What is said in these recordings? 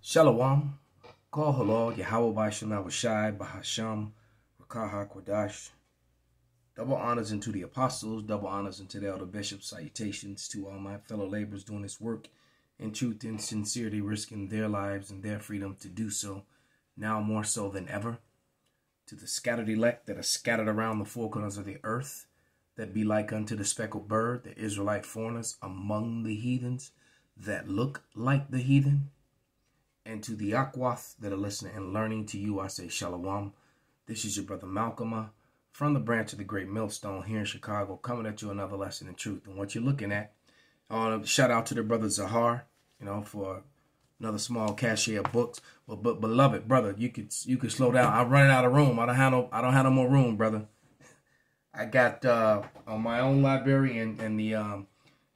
Shalom, Kol Halal, Yahweh B'Shem Shai, Bahasham, Rakaha Kwadash. Double honors unto the apostles, double honors unto the elder bishops, salutations to all my fellow laborers doing this work in truth and sincerity, risking their lives and their freedom to do so, now more so than ever. To the scattered elect that are scattered around the four corners of the earth, that be like unto the speckled bird, the Israelite foreigners among the heathens, that look like the heathen. And to the Akwath that are listening and learning, to you I say Shalom. This is your brother Malcolm from the branch of the Great Millstone here in Chicago, coming at you another lesson in truth. And what you're looking at, shout out to the brother Zahar, for another small cachet of books. But beloved brother, you could slow down. I'm running out of room. I don't have no more room, brother. I got on my own library and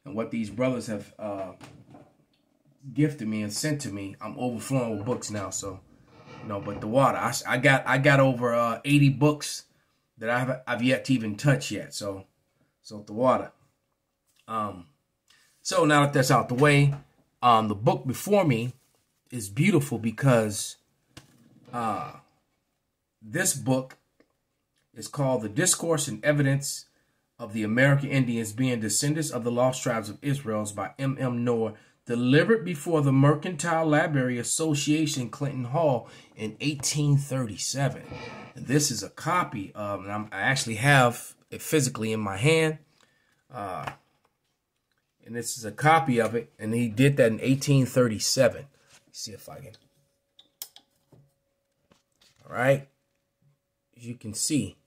what these brothers have gifted me and sent to me. I'm overflowing with books now, so but the water, I got over 80 books that I've yet to even touch yet. So the water. So now that that's out the way, the book before me is beautiful because this book is called The Discourse and Evidence of the American Indians Being Descendants of the Lost Tribes of Israel by M.M. Noah, delivered before the Mercantile Library Association, Clinton Hall, in 1837. And this is a copy of, and I actually have it physically in my hand. And this is a copy of it, and he did that in 1837. Let's see if I can. All right. As you can see,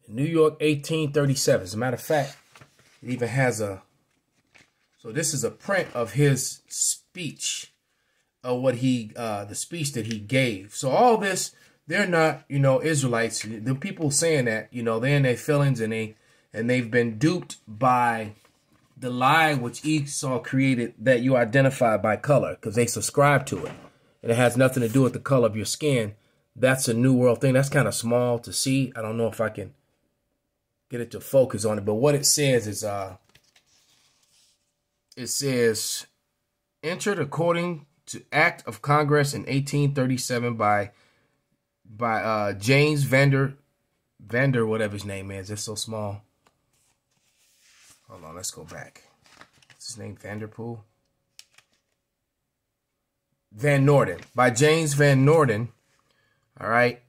in New York, 1837. As a matter of fact, it even has a, so this is a print of his speech, of what the speech that he gave. So all this, they're not, Israelites. The people saying that, they're in their feelings and they've been duped by the lie which Esau created, that you identify by color, because they subscribe to it. And it has nothing to do with the color of your skin. That's a New World thing. That's kind of small to see. I don't know if I can get it to focus on it. But what it says is, it says, entered according to Act of Congress in 1837 by James Vander, whatever his name is. It's so small. Hold on, let's go back. What's his name? Vanderpool? Van Norden. By James Van Norden. All right.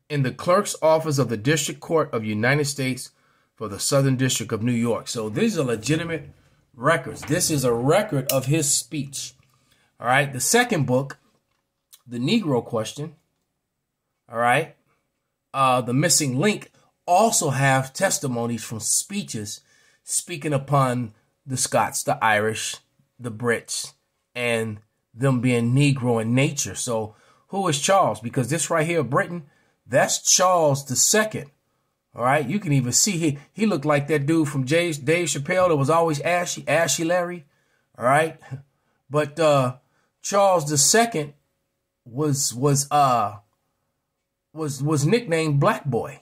In the clerk's office of the District Court of the United States for the Southern District of New York. So these are legitimate records. This is a record of his speech. All right. The second book, The Negro Question. All right. The Missing Link also have testimonies from speeches speaking upon the Scots, the Irish, the Brits, and them being Negro in nature. So who is Charles? Because this right here, Britain, that's Charles II. All right. You can even see he looked like that dude from Dave Chappelle that was always Ashy Larry. All right. But Charles II was nicknamed Black Boy.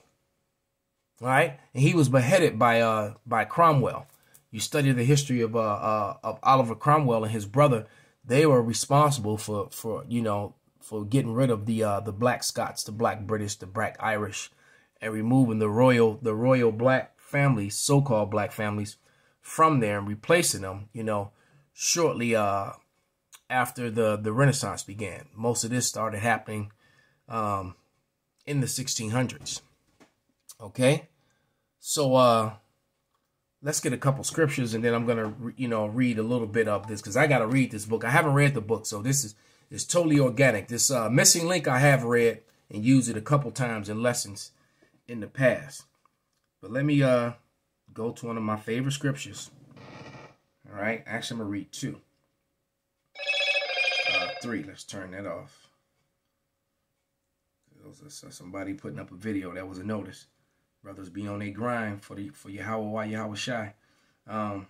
All right. And he was beheaded by Cromwell. You study the history of Oliver Cromwell and his brother. They were responsible for getting rid of the black Scots, the black British, the black Irish, and removing the royal black families, so-called black families, from there and replacing them, shortly after the Renaissance began. Most of this started happening in the 1600s. Okay, so let's get a couple scriptures, and then I'm gonna read a little bit of this, because I gotta read this book. I haven't read the book, so this is totally organic. This Missing Link I have read and used it a couple times in lessons in the past. But let me go to one of my favorite scriptures. All right, actually I'm gonna read two. 3. Let's turn that off. Somebody putting up a video. That was a notice. Brothers be on their grind for Yahweh Shai. But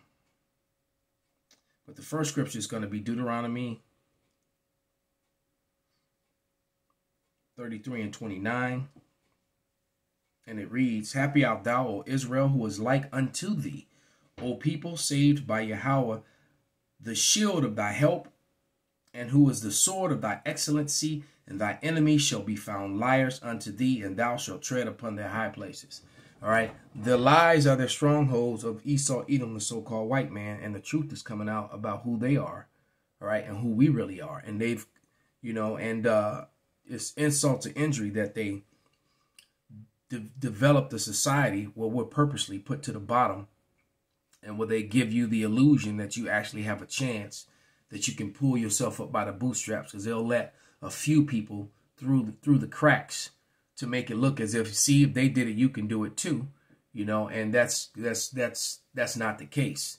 the first scripture is going to be Deuteronomy 33 and 29. And it reads, Happy art thou, O Israel, who is like unto thee, O people saved by Yahweh, the shield of thy help, and who is the sword of thy excellency, and thy enemies shall be found liars unto thee, and thou shalt tread upon their high places. All right. The lies are the strongholds of Esau, Edom, the so-called white man, and the truth is coming out about who they are, all right, and who we really are. And they've, and it's insult to injury that they developed a society where we're purposely put to the bottom, and where they give you the illusion that you actually have a chance, that you can pull yourself up by the bootstraps, because they'll let a few people through the cracks to make it look as if, see, if they did it, you can do it too, and that's not the case.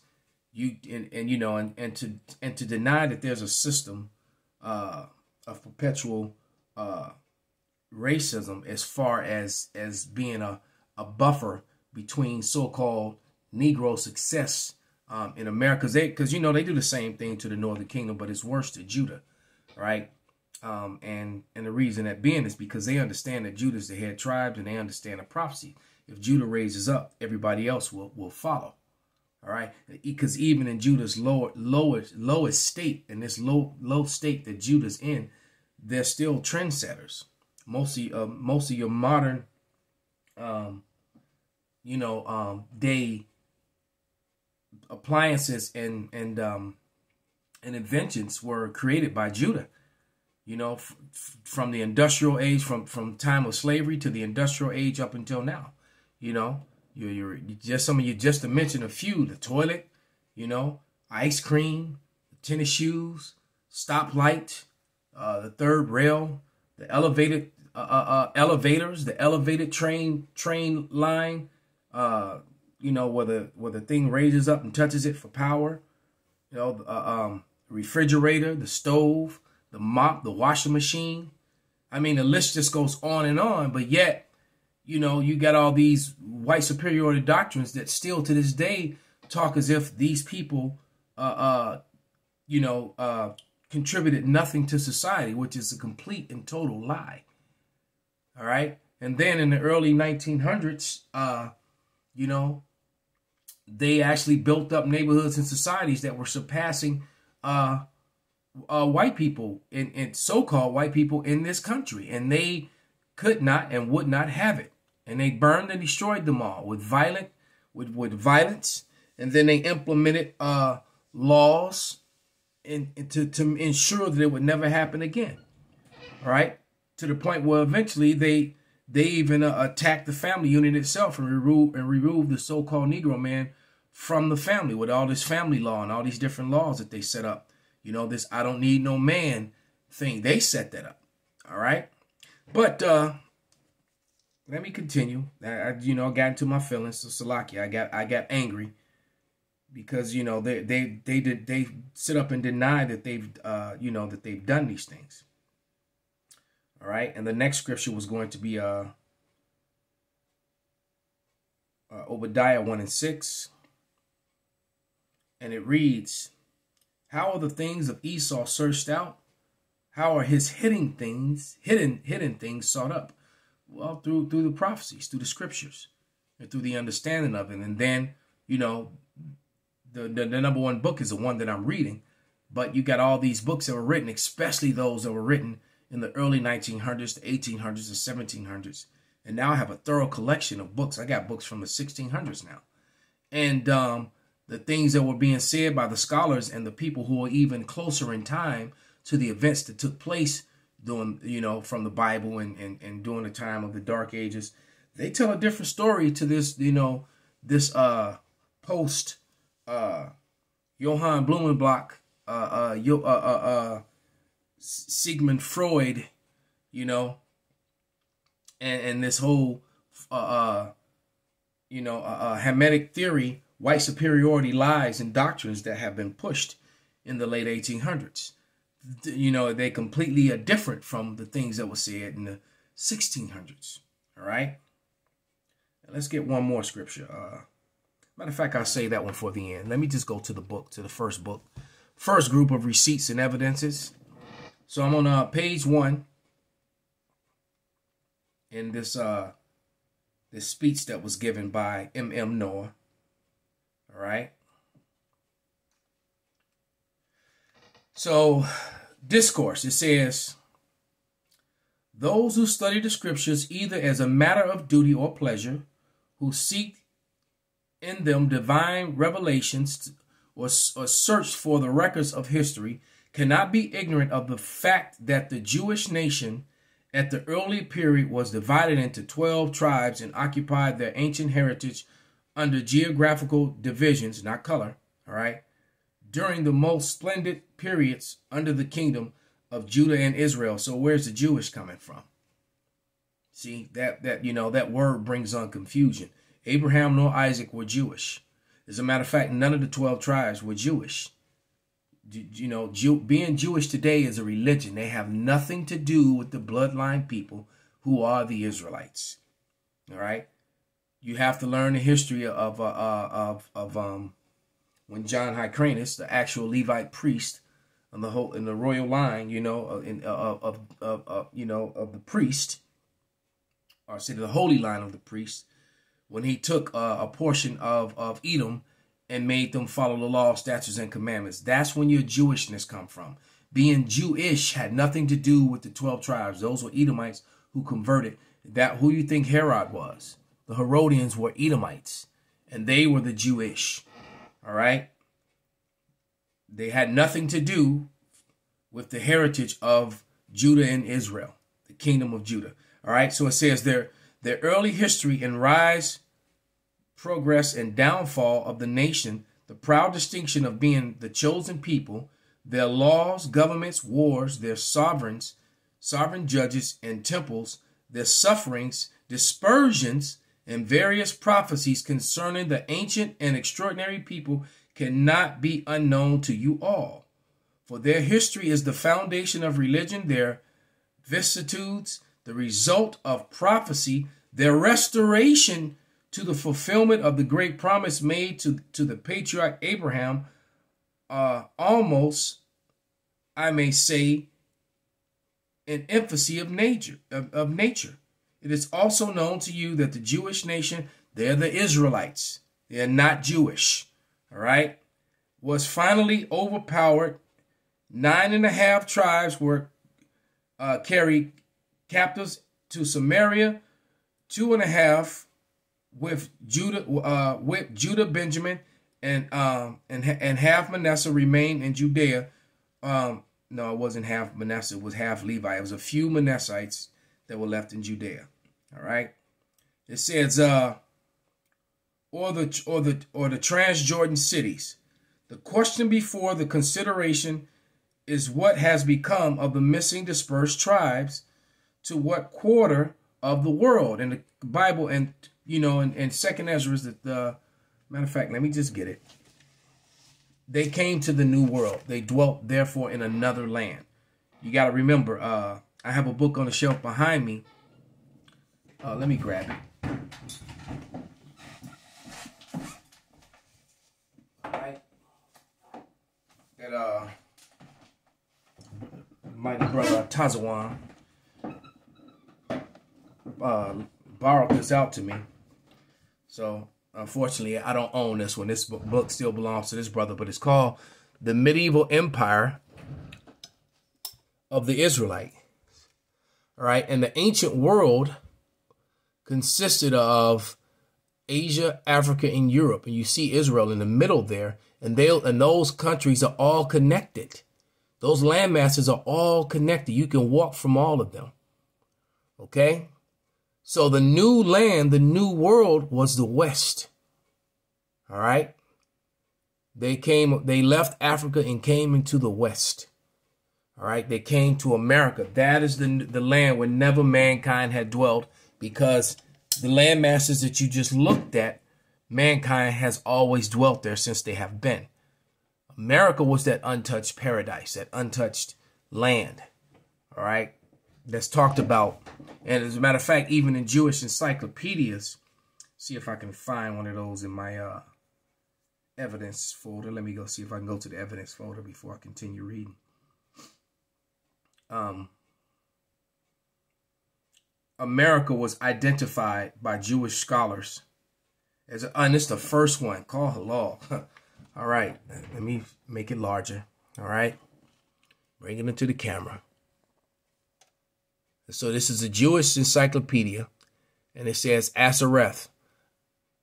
And to deny that there's a system of perpetual racism as far as being a buffer between so-called Negro success in America, because they do the same thing to the Northern Kingdom, but it's worse to Judah, right? And the reason that being is because they understand that Judah is the head tribe, and they understand the prophecy. If Judah raises up, everybody else will follow. All right, because even in Judah's lowest state, in this low state that Judah's in, they're still trendsetters. Most of your modern, day appliances and inventions were created by Judah. From the industrial age, from time of slavery to the industrial age up until now. You're just to mention a few: the toilet, ice cream, tennis shoes, stoplight, the third rail, the elevators, the elevated train line, where the thing raises up and touches it for power, refrigerator, the stove, the mop, the washing machine. I mean, the list just goes on and on, but yet, you got all these white superiority doctrines that still to this day talk as if these people, contributed nothing to society, which is a complete and total lie. All right. And then in the early 1900s, they actually built up neighborhoods and societies that were surpassing white people and so-called white people in this country. And they could not and would not have it. And they burned and destroyed them all with violence. And then they implemented laws to ensure that it would never happen again. All right. To the point where eventually they even attacked the family unit itself and removed the so-called Negro man from the family with all this family law and all these different laws that they set up. This "I don't need no man" thing. They set that up. All right. But let me continue. I got into my feelings. So Salakia, I got angry because they sit up and deny that they've done these things. All right, and the next scripture was going to be Obadiah 1:6, and it reads, "How are the things of Esau searched out? How are his hidden things sought up?" Well, through the prophecies, through the scriptures, and through the understanding of it. And then, the number one book is the one that I'm reading. But you got all these books that were written, especially those that were written in the early 1900s, the 1800s, the 1700s. And now I have a thorough collection of books. I got books from the 1600s now. And the things that were being said by the scholars and the people who are even closer in time to the events that took place during, from the Bible and during the time of the Dark Ages, they tell a different story to this, this post Johann Blumenbach, Sigmund Freud, and this whole, Hamitic theory, white superiority lies and doctrines that have been pushed in the late 1800s. They completely are different from the things that were said in the 1600s. All right. Let's get one more scripture. Matter of fact, I'll say that one for the end. Let me just go to the book, to the first book. First group of receipts and evidences. So I'm on page 1 in this this speech that was given by M.M. Noah. All right. So Discourse, it says, those who study the scriptures either as a matter of duty or pleasure, who seek in them divine revelations or search for the records of history, cannot be ignorant of the fact that the Jewish nation at the early period was divided into 12 tribes and occupied their ancient heritage under geographical divisions, not color, all right, during the most splendid periods under the kingdom of Judah and Israel. So where's the Jewish coming from? See, that word brings on confusion. Abraham nor Isaac were Jewish. As a matter of fact, none of the 12 tribes were Jewish. Being Jewish today is a religion. They have nothing to do with the bloodline people who are the Israelites. All right. You have to learn the history of when John Hyrcanus, the actual Levite priest in the royal line, of the priest, or say the holy line of the priest, when he took a portion of Edom and made them follow the law, statutes, and commandments. That's when your Jewishness come from. Being Jewish had nothing to do with the 12 tribes. Those were Edomites who converted. Who you think Herod was? The Herodians were Edomites, and they were the Jewish. All right? They had nothing to do with the heritage of Judah and Israel, the kingdom of Judah. All right? So it says their early history and rise, progress, and downfall of the nation, the proud distinction of being the chosen people, their laws, governments, wars, their sovereign judges and temples, their sufferings, dispersions, and various prophecies concerning the ancient and extraordinary people cannot be unknown to you all. For their history is the foundation of religion, their vicissitudes, the result of prophecy, their restoration to the fulfillment of the great promise made to the patriarch Abraham, almost, I may say, an infancy of nature. It is also known to you that the Jewish nation, they're the Israelites. They're not Jewish. All right. Was finally overpowered. 9.5 tribes were carried captives to Samaria. 2.5 with Judah, Benjamin, and half Manasseh remained in Judea. No, it wasn't half Manasseh; it was half Levi. It was a few Manassites that were left in Judea. All right. It says, or the Transjordan cities. The question before the consideration is what has become of the missing dispersed tribes, to what quarter of the world. And the Bible and in Second Ezra is that matter of fact, let me just get it. They came to the new world. They dwelt therefore in another land. You got to remember, I have a book on the shelf behind me. Let me grab it. All right. That mighty brother Tazawan borrowed this out to me. So, unfortunately, I don't own this one. This book still belongs to this brother, but it's called The Medieval Empire of the Israelite. All right. And the ancient world consisted of Asia, Africa, and Europe. And you see Israel in the middle there. And those countries are all connected. Those land masses are all connected. You can walk from all of them. Okay. So the new land, the new world was the West. All right. They left Africa and came into the West. All right. They came to America. That is the land where never mankind had dwelt, because the land masses that you just looked at, mankind has always dwelt there since they have been. America was that untouched paradise, that untouched land. All right. That's talked about. And as a matter of fact, even in Jewish encyclopedias, see if I can find one of those in my evidence folder. Let me go see if I can go to the evidence folder before I continue reading. America was identified by Jewish scholars as, and it's the first one, call halal. All right, let me make it larger. All right. Bring it into the camera. So this is a Jewish encyclopedia, and it says Asareth,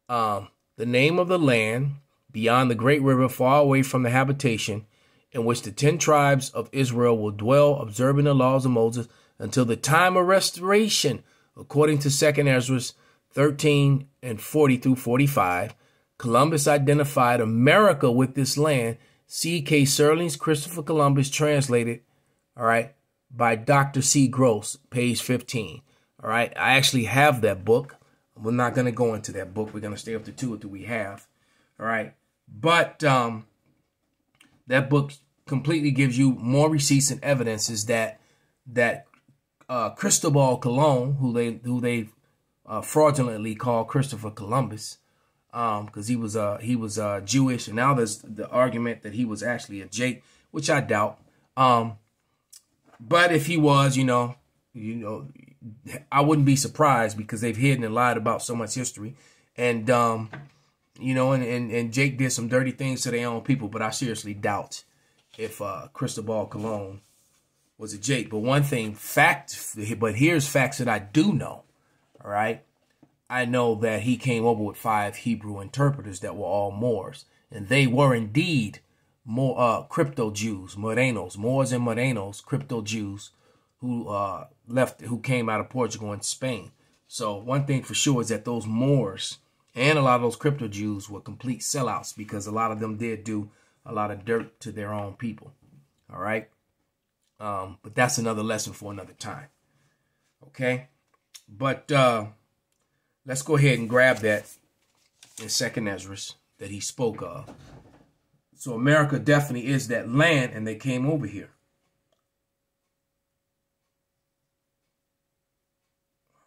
the name of the land beyond the great river, far away from the habitation, in which the 10 tribes of Israel will dwell, observing the laws of Moses until the time of restoration, according to 2 Ezra 13 and 40 through 45. Columbus identified America with this land. C.K. Serling's Christopher Columbus, translated, all right, by Dr. C. Gross, page 15. All right, I actually have that book. We're not going to go into that book. We're going to stay up to 2 that we have. All right, but that book completely gives you more receipts and evidences that Cristobal Colon, who they fraudulently call Christopher Columbus, because he was Jewish, and now there's the argument that he was actually a Jake, which I doubt. But if he was, I wouldn't be surprised, because they've hidden and lied about so much history, and and Jake did some dirty things to their own people. But I seriously doubt if Cristobal Colon was a Jake. But one thing, but here's facts that I do know. All right. I know that he came over with 5 Hebrew interpreters that were all Moors, and they were indeed more crypto Jews, Moors and Morenos, crypto Jews who came out of Portugal and Spain. So one thing for sure is that those Moors and a lot of those crypto Jews were complete sellouts, because a lot of them did do a lot of dirt to their own people. All right. But that's another lesson for another time. Okay. But let's go ahead and grab that in 2 Ezra that he spoke of. So America definitely is that land, and they came over here.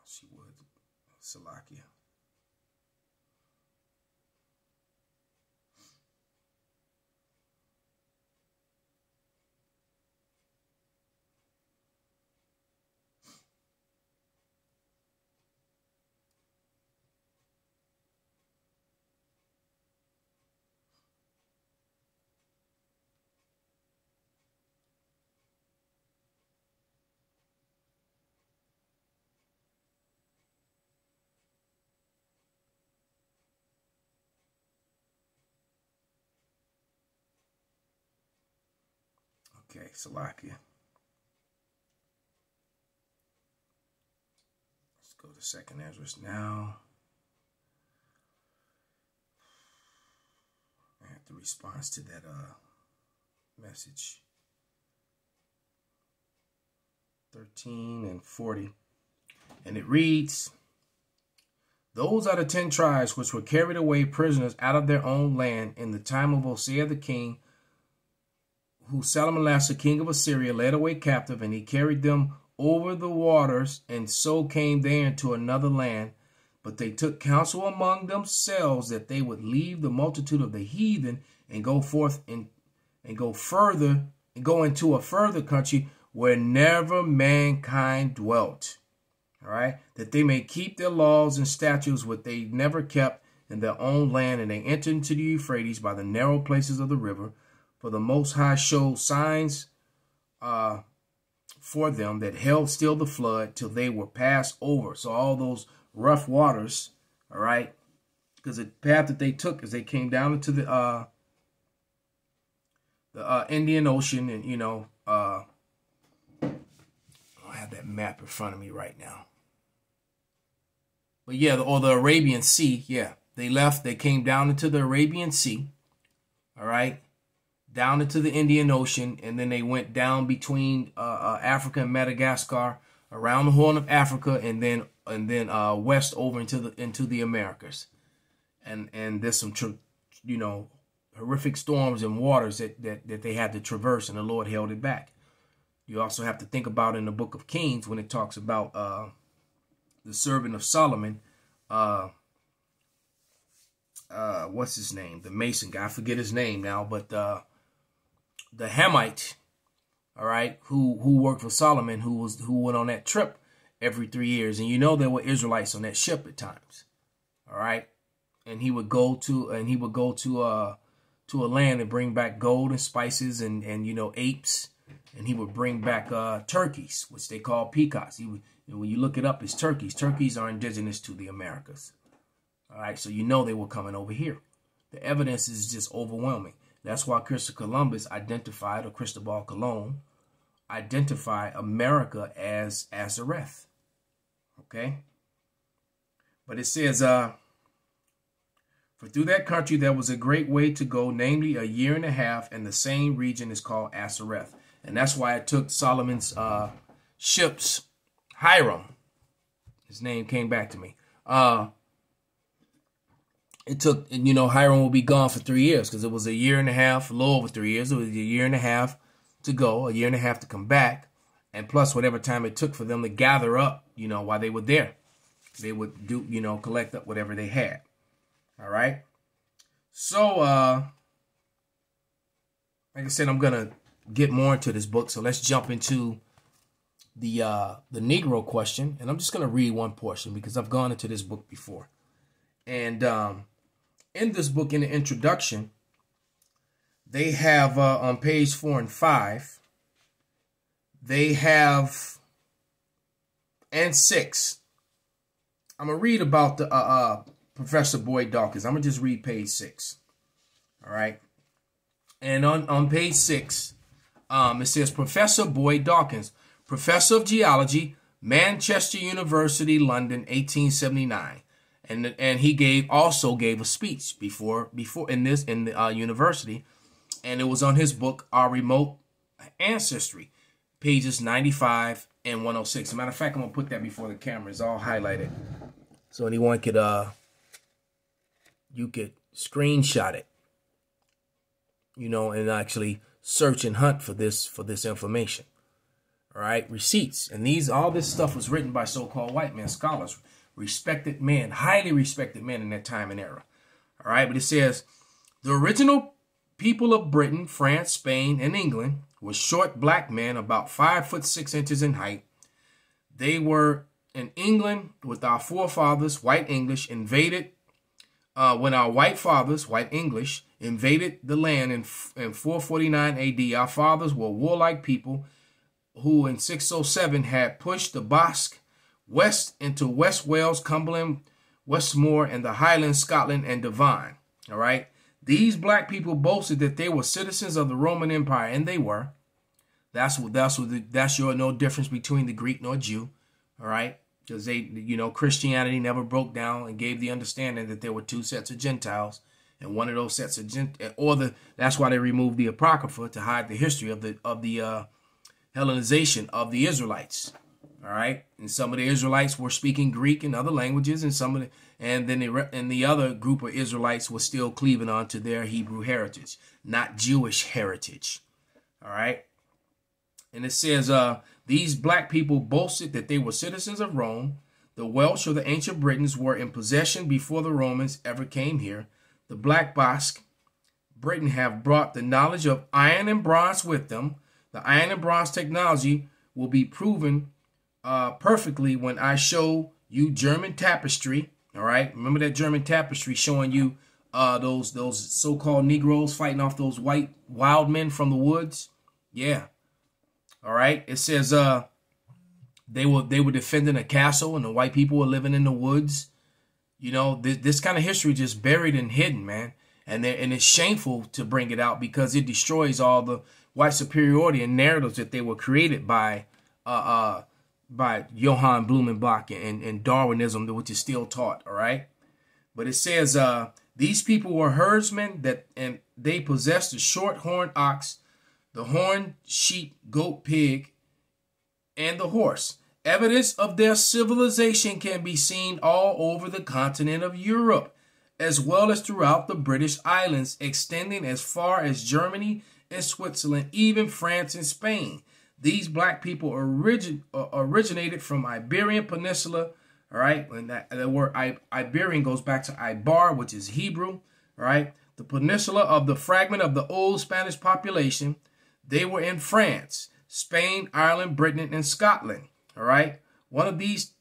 She would. Salakia. Okay, Salakia. Let's go to 2 Ezra now. I have the response to that message. 13 and 40. And it reads, "Those are the 10 tribes which were carried away prisoners out of their own land in the time of Hosea the king, who Salmanassar, king of Assyria, led away captive, and he carried them over the waters, and so came they into another land. But they took counsel among themselves that they would leave the multitude of the heathen and go forth and go into a further country where never mankind dwelt. All right, that they may keep their laws and statutes which they never kept in their own land, and they entered into the Euphrates by the narrow places of the river. For the Most High showed signs for them that held still the flood till they were passed over." So all those rough waters, all right, because the path that they took is they came down into the Indian Ocean, and I don't have that map in front of me right now, but yeah, or the Arabian Sea. Yeah, they left. They came down into the Arabian Sea. All right. Down into the Indian Ocean, and then they went down between Africa and Madagascar, around the Horn of Africa, and then west over into the Americas, and there's some horrific storms and waters that they had to traverse, and the Lord held it back. You also have to think about in the book of Kings when it talks about the servant of Solomon. What's his name? The Mason guy. I forget his name now, but the Hamite, all right, who worked for Solomon, who went on that trip every 3 years, and there were Israelites on that ship at times, all right, and he would go to a land and bring back gold and spices and apes, and he would bring back turkeys, which they call peacocks. He would, when you look it up, it's turkeys. Turkeys are indigenous to the Americas. All right, so you know they were coming over here. The evidence is just overwhelming. That's why Christopher Columbus identified, or Cristobal Colon, identified America as Azareth. Okay? But it says, for through that country there was a great way to go, namely 1.5 years, and the same region is called Azareth. And that's why it took Solomon's ships, Hiram, his name came back to me. It took, Hiram will be gone for 3 years, because it was 1.5 years, a little over 3 years. It was 1.5 years to go, 1.5 years to come back, and plus whatever time it took for them to gather up, while they were there. They would do, collect up whatever they had. All right. So, like I said, I'm going to get more into this book. So let's jump into the Negro Question. And I'm just going to read one portion because I've gone into this book before. And in this book, in the introduction, they have on page 4 and 5, they have, and 6. I'm going to read about the Professor Boyd Dawkins. I'm going to just read page 6. All right. And on page 6, it says, Professor Boyd Dawkins, Professor of Geology, Manchester University, London, 1879. And he also gave a speech before in the university. And it was on his book, Our Remote Ancestry, pages 95 and 106. As a matter of fact, I'm going to put that before the camera. It's all highlighted. So anyone could, you could screenshot it, and actually search and hunt for this information. All right, receipts. And all this stuff was written by so-called white men, scholars, respected men, highly respected men in that time and era. All right, but it says, the original people of Britain, France, Spain, and England were short black men about 5 foot 6 inches in height. They were in England with our forefathers, white English, invaded, when our white fathers, white English, invaded the land in 449 AD. Our fathers were warlike people who in 607 had pushed the Basque west into West Wales, Cumberland, Westmore, and the Highlands, Scotland, and Devon. All right. These black people boasted that they were citizens of the Roman Empire, and they were. That's your no difference between the Greek nor Jew. All right. Because Christianity never broke down and gave the understanding that there were 2 sets of Gentiles, and one of those sets of that's why they removed the Apocrypha, to hide the history of the Hellenization of the Israelites. All right, and some of the Israelites were speaking Greek and other languages, and then the other group of Israelites were still cleaving on to their Hebrew heritage, not Jewish heritage. All right, and it says, these black people boasted that they were citizens of Rome. The Welsh or the ancient Britons were in possession before the Romans ever came here. The black Basque Britain have brought the knowledge of iron and bronze with them. The iron and bronze technology will be proven perfectly when I show you German tapestry. All right, remember that German tapestry showing you those so-called Negroes fighting off those white wild men from the woods. Yeah. All right. It says they were defending a castle, and the white people were living in the woods. This kind of history just buried and hidden, man. And it's shameful to bring it out because it destroys all the white superiority and narratives that they were created by Johann Blumenbach and Darwinism, which is still taught. All right. But it says these people were herdsmen and they possessed the short-horned ox, the horned sheep, goat, pig, and the horse. Evidence of their civilization can be seen all over the continent of Europe, as well as throughout the British Islands, extending as far as Germany and Switzerland, even France and Spain. These black people originated from Iberian Peninsula, all right? And the word Iberian goes back to Ibar, which is Hebrew, all right? The peninsula of the fragment of the old Spanish population. They were in France, Spain, Ireland, Britain, and Scotland. All right. One of these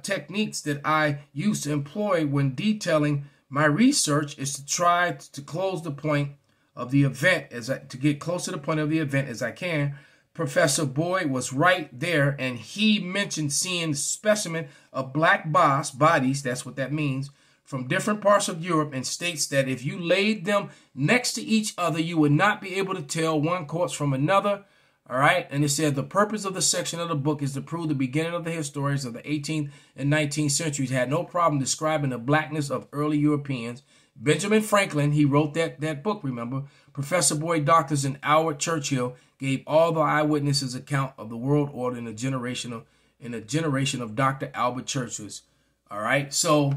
techniques that I used to employ when detailing my research is to try to close the point of the event to get close to the point of the event as I can Professor Boyd was right there, and he mentioned seeing specimen of black bodies, that's what that means, from different parts of Europe, and states that if you laid them next to each other, you would not be able to tell one corpse from another. All right. And it said the purpose of the section of the book is to prove the beginning of the historians of the 18th and 19th centuries had no problem describing the blackness of early Europeans. Benjamin Franklin, he wrote that book, remember. Professor Boyd Doctors and Howard Churchill gave all the eyewitnesses account of the world order in a generation of Dr. Albert Churchill's. All right. So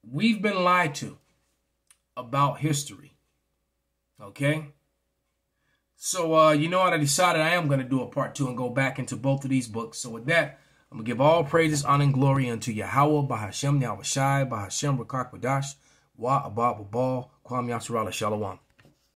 we've been lied to about history. Okay. So, you know what? I decided I am going to do a part 2 and go back into both of these books. So with that, I'm going to give all praises, honor, and glory unto Yahweh, Bahashem, Yahushai, Bahashem, Rakak, Wadash, Wa, Abba, Babal, Kwam, Yasserala, Shalom.